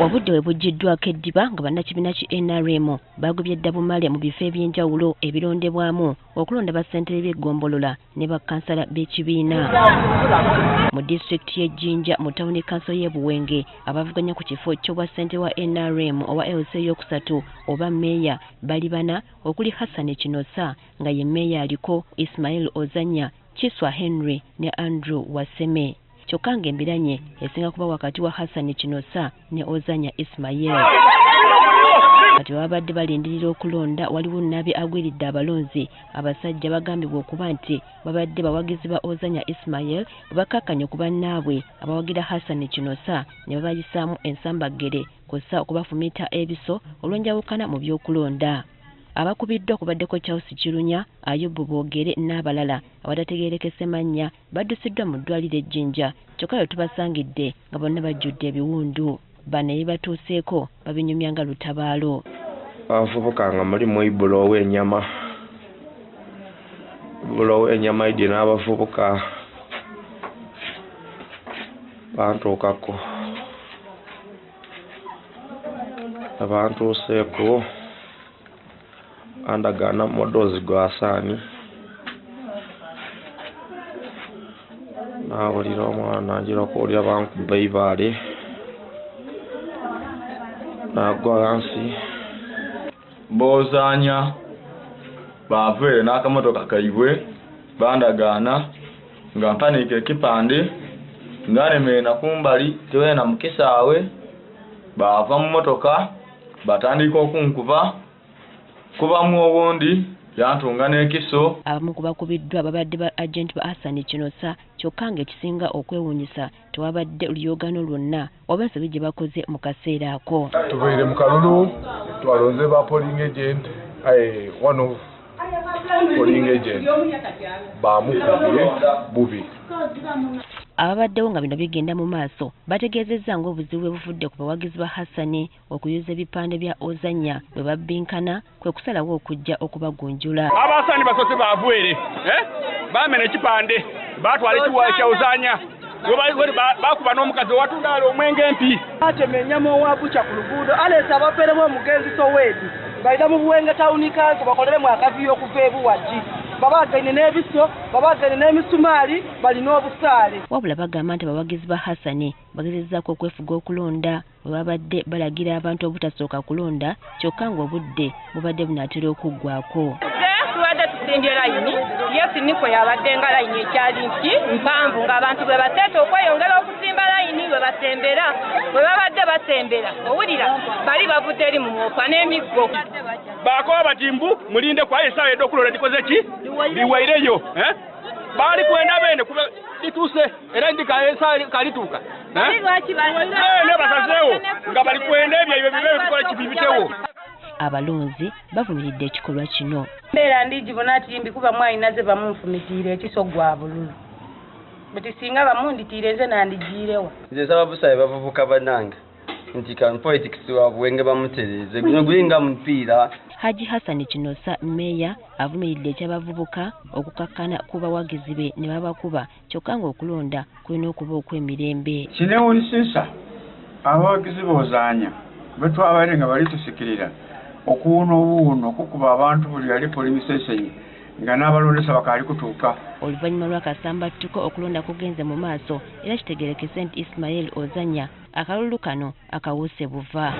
Obudde we bujjiddwako eddiba nga bannakibiina ki NRM bagobye Ddabumale mu bifo eby'enjawulo ebirondebwamu okulonda bassentebe b'eggombolola ne bakkansala b'ekibiina. Mu disitulikiti y'e Jinja mu tawuni kanso y'e Buwenge abavuganya ku kifo ky'obwassentebe wa NRM owa LC eyokusatu oba mmeeya bali bana okuli Hassan Kinosa nga ye mmeeya aliko Ismail Ozanya, Kiswa Henry ne Andrew Waseme. Kyokka ng'embiranye esinga kuba wakati wa Hassan Kinosa ne Ozanya Ismail. Kati babadde balindirira okulonda waliwo Nabi agwiridde abalonzi abasajja bagambibwa okuba nti babadde bawagizi ba Ozanya Ismail bakakkanya ku bannaabwe abawagira Hassan Kinosa ne babayisaamu ensambagere kussa okubafumita ebiso olw'enjawukana mu by'okulonda. Abakubiddwa kubaddeko Charles Kirunya, Ayubu Boogere n'abalala abatategeerekese mannya baddusiddwa mu ddwaliro e Jinja kyokka lwe tubasangidde nga bonna bajjudde ebiwundu. Bano ebibatuuseeko babinyumya nga lutabaalo. Abavubuka nga mulimu Ibula ow'ennyama. Ibula ow'ennyama idye n'abavubuka bantuukako. Abantuuseeko andagana modozi gwa Sani. Nawulira omwana anjira okuwulira bankuba ibaale. Nagwa wansi. Bozanya baveere n'akamotoka kaibwe bandagaana nga mpanika ekipande ngalemera kumbali teweena mukisaawe bava mu motoka batandika okunkuba kubamu obundi yantunga n'ekiso. Abamu ku bakubiddwa babadde ba agenti ba Hassan Kinosa kyokka ng'ekisinga okwewuunyisa tewabadde luyoogano lwonna oba ensobi gye bakoze mu kaseera ako. Tubeere mu kalulu twalonze ba polling agent one of polling agent bamukubye bubi. Ababaddewo nga bino bigenda mu maaso bategeezezza ng'obuzibu bwe bufudde ku bawagizi ba Hassan okuyuza ebipande bya Ozanya bwe babbinkana kwe kusalawo okujja okubagunjula. Abasaani basose bavwere bamena ekipande batwala ekiwa kya Ozanya bakuba n'omukazi owatundaala omwenge empi. Atema ennyama owa buca ku luguudo aleesa abaferemu omugenzi Soweedi balina mu Buwenge tawuni kanso bakoleremu akaviyo okuva ebuwagi. Babaganye n'ebiso, babaganye n'emisumaali, balina obusaale. Wabula bagamba nti abawagizi ba Hassan bagezezzaako okwefuga okulonda bwe babadde balagira abantu obutasooka kulonda kyokka ng'obudde bubadde bunaatera okuggwaako. Tubadde tusimbye layini, yesi niko yabadde nga layini ekyali mpanvu ng'abantu bwe bateeta okweyongera okusimba layini bwe basembera bwe babadde basembera owulira bali bavudde eri mu mwopa n'emiggo. Bakoba batimbu mulinde kwa esaawa ed'okulonda likoze ki liwaireyo baali kwenda bene kuba lituuse era ndika esaawa kalituuka ne basazeewo nga bali kwenda ebyo bibe bikola kibibitewo. Abalonzi bavumiridde ekikolwa kino. Mbeera ndigibona ati mbikuba mwalina ze bamunfumitiire ekiso gwa bululu bati singa bamunditiire nze nandigiirewa. Nze nsaba busaawe bavubuka bannange nti kan politics wa Buwenge bamutereeze guno gulinga mupiira. Haji Hassan Kinosa mmeeya avumiridde eky'abavubuka okukakkana ku bawagizi be ne babakuba kyokka ng'okulonda kulina okuba okw'emirembe. Kinewulisisa abawagizi b'Ozanya bwe twabaire nga bali tusikirira okuwuuna obuwuuno okukuba abantu buli ali polling station nga n'abalondesa bakaali kutuuka. Oluvannyuma lw'akasambattuko okulonda kugenze mu maaso era kitegeerekese nti Ismail Ozanya akalulu kano akawuuse buva.